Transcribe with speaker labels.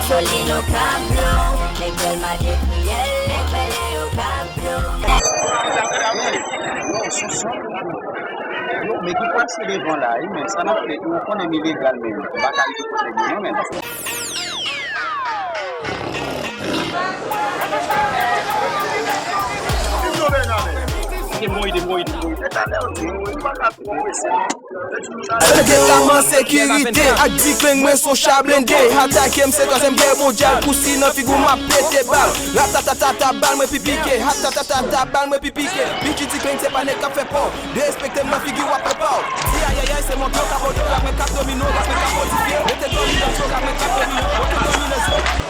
Speaker 1: Joli no cablo, l'école m'a décrié, l'école est au cablo.
Speaker 2: Non, sous mais qui passe devant là, mais ça n'a fait, on est illégal même. Bataille de côté, mais
Speaker 3: Getaman sécurité ak dikling mwen son chablende Atake mse 3e guerre mondiale Poussi nan figou ma pété bal Ratatatata bal mwen pipike Ratatatata bal mwen pipike Bichi dikling se pa nek ka fe pon Despekte mwen figou wap prepaw Di ayayay se mon blok a bodo Rap men kap domino, rap men kap modifiye Rete dominasyon, rap men kap domino Rete dominasyon